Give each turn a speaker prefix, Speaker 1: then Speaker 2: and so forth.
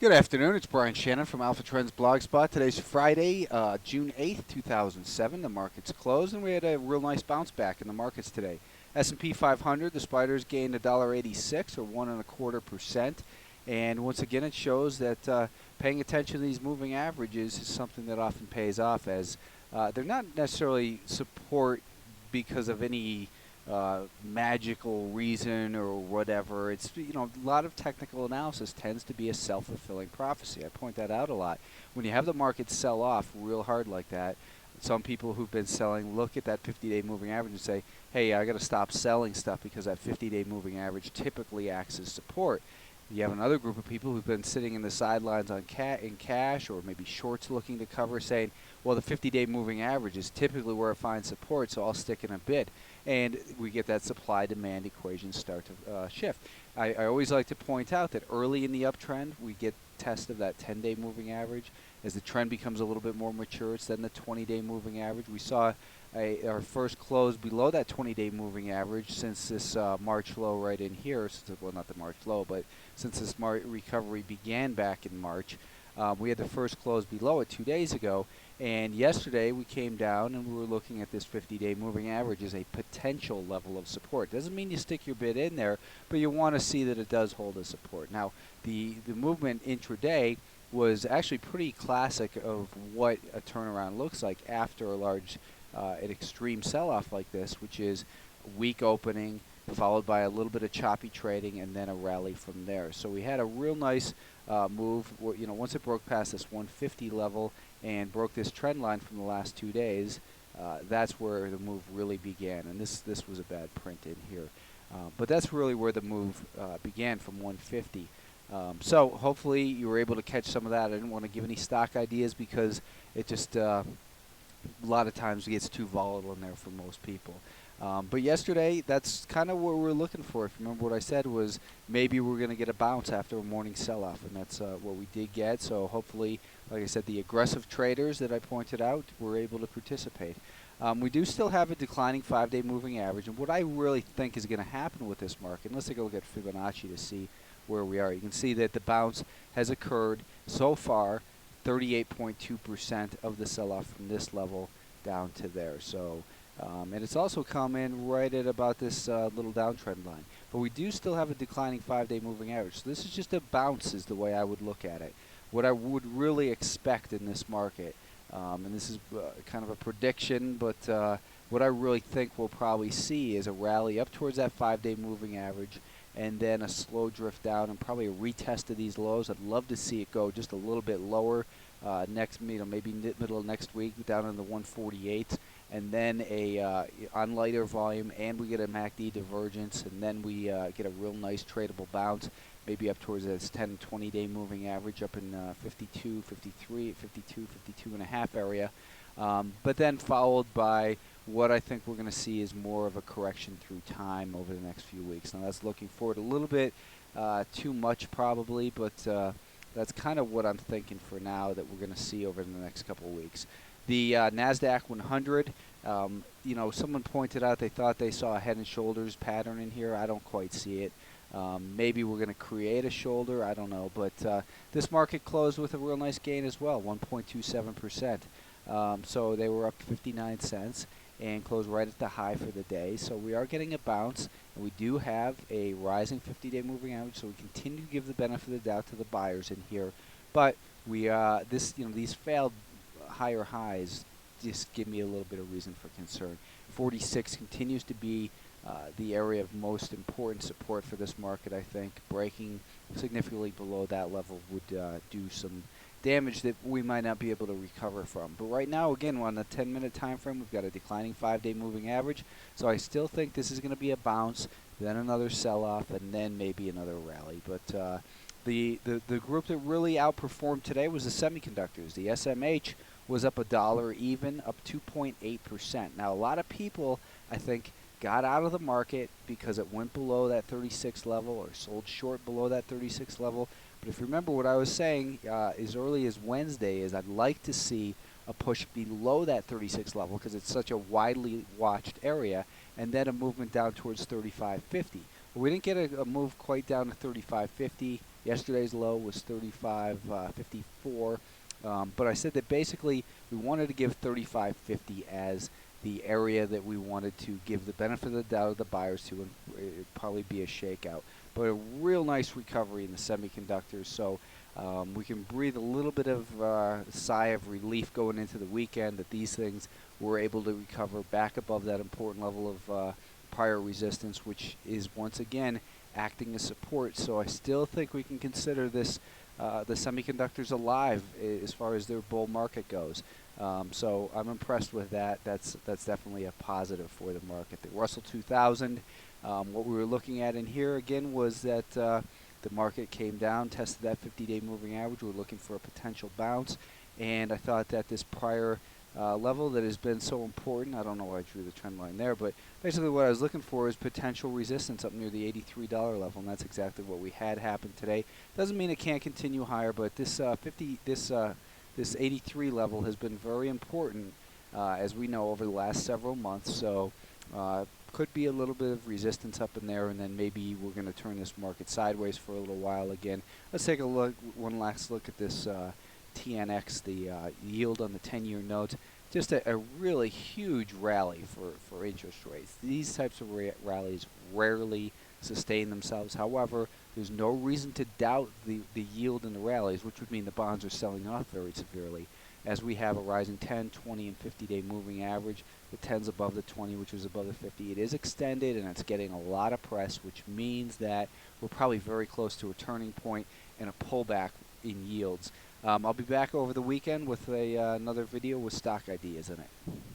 Speaker 1: Good afternoon. It's Brian Shannon from Alpha Trends Blogspot. Today's Friday, June 8th, 2007. The market's closed, and we had a real nice bounce back in the markets today. S&P 500, the spiders gained $1.86 or 1.25%. And once again, it shows that paying attention to these moving averages is something that often pays off, as they're not necessarily support because of any magical reason or whatever. It's, a lot of technical analysis tends to be a self-fulfilling prophecy. I point that out a lot. When you have the market sell off real hard like that, some people who've been selling look at that 50-day moving average and say, hey, I got to stop selling stuff because that 50-day moving average typically acts as support. You have another group of people who've been sitting in the sidelines on in cash, or maybe shorts looking to cover, saying, well, the 50-day moving average is typically where it finds support, so I'll stick in a bit. And we get that supply-demand equation start to shift. I always like to point out that early in the uptrend, we get test of that 10-day moving average. As the trend becomes a little bit more mature, it's then the 20-day moving average. We saw our first close below that 20-day moving average since this March low right in here. Well, not the March low, but since this recovery began back in March. We had the first close below it 2 days ago, and yesterday we came down and we were looking at this 50-day moving average as a potential level of support. Doesn't mean you stick your bid in there, but you want to see that it does hold a support. Now, the movement intraday was actually pretty classic of what a turnaround looks like after a large, an extreme sell-off like this, which is weak opening, followed by a little bit of choppy trading, and then a rally from there. So we had a real nice move. Once it broke past this 150 level and broke this trend line from the last 2 days, that's where the move really began. And this was a bad print in here. But that's really where the move began, from 150. So hopefully you were able to catch some of that. I didn't want to give any stock ideas because it just a lot of times it gets too volatile in there for most people. But yesterday, that's kind of what we were looking for. If you remember what I said was maybe we're going to get a bounce after a morning sell-off, and that's what we did get. So hopefully, like I said, the aggressive traders that I pointed out were able to participate. We do still have a declining 5-day moving average, and what I really think is going to happen with this market, and let's take a look at Fibonacci to see where we are. You can see that the bounce has occurred so far, 38.2% of the sell-off from this level down to there. So. And it's also come in right at about this little downtrend line. But we do still have a declining 5-day moving average. So this is just a bounce is the way I would look at it. What I would really expect in this market, and this is kind of a prediction, but what I really think we'll probably see is a rally up towards that 5-day moving average, and then a slow drift down and probably a retest of these lows. I'd love to see it go just a little bit lower next, maybe middle of next week, down in the 148s. And then on lighter volume, and we get a MACD divergence, and then we get a real nice tradable bounce, maybe up towards this 10, 20-day moving average up in 52, 53, 52, 52 and a half area. But then followed by what I think we're going to see is more of a correction through time over the next few weeks. Now that's looking forward a little bit too much probably, but that's kind of what I'm thinking for now that we're going to see over the next couple of weeks. The Nasdaq 100, someone pointed out they thought they saw a head and shoulders pattern in here. I don't quite see it. Maybe we're going to create a shoulder. I don't know. But this market closed with a real nice gain as well, 1.27%. So they were up 59 cents and closed right at the high for the day. So we are getting a bounce, and we do have a rising 50-day moving average. So we continue to give the benefit of the doubt to the buyers in here. But we these failed higher highs just give me a little bit of reason for concern. 46 continues to be the area of most important support for this market, I think. Breaking significantly below that level would do some damage that we might not be able to recover from. But right now, again, we're on the 10-minute time frame. We've got a declining 5-day moving average. So I still think this is going to be a bounce, then another sell-off, and then maybe another rally. But the group that really outperformed today was the semiconductors. The SMH was up $1 even, up 2.8%. Now, a lot of people, I think, got out of the market because it went below that 36 level or sold short below that 36 level. But if you remember what I was saying as early as Wednesday is I'd like to see a push below that 36 level because it's such a widely watched area, and then a movement down towards 35.50. Well, we didn't get a move quite down to 35.50. Yesterday's low was 35.54. But I said that basically we wanted to give 35.50 as the area that we wanted to give the benefit of the doubt of the buyers to, and it'd probably be a shakeout. But a real nice recovery in the semiconductors, so we can breathe a little bit of sigh of relief going into the weekend that these things were able to recover back above that important level of prior resistance, which is once again acting as support. So I still think we can consider this the semiconductors alive as far as their bull market goes. So I'm impressed with that. That's definitely a positive for the market. The Russell 2000, what we were looking at in here again was that the market came down, tested that 50-day moving average. We're looking for a potential bounce, and I thought that this prior level that has been so important, I don't know why I drew the trend line there, but basically what I was looking for is potential resistance up near the $83 level, and that's exactly what we had happen today. Doesn't mean it can't continue higher, but this this 83 level has been very important, as we know, over the last several months. So could be a little bit of resistance up in there, and then maybe we're going to turn this market sideways for a little while again. Let's take a look, one last look at this TNX, the yield on the 10-year notes. Just a really huge rally for interest rates. These types of rallies rarely sustain themselves. However, there's no reason to doubt the yield in the rallies, which would mean the bonds are selling off very severely, as we have a rising 10, 20, and 50-day moving average. The 10's above the 20, which is above the 50. It is extended, and it's getting a lot of press, which means that we're probably very close to a turning point and a pullback in yields. I'll be back over the weekend with another video with stock ideas in it.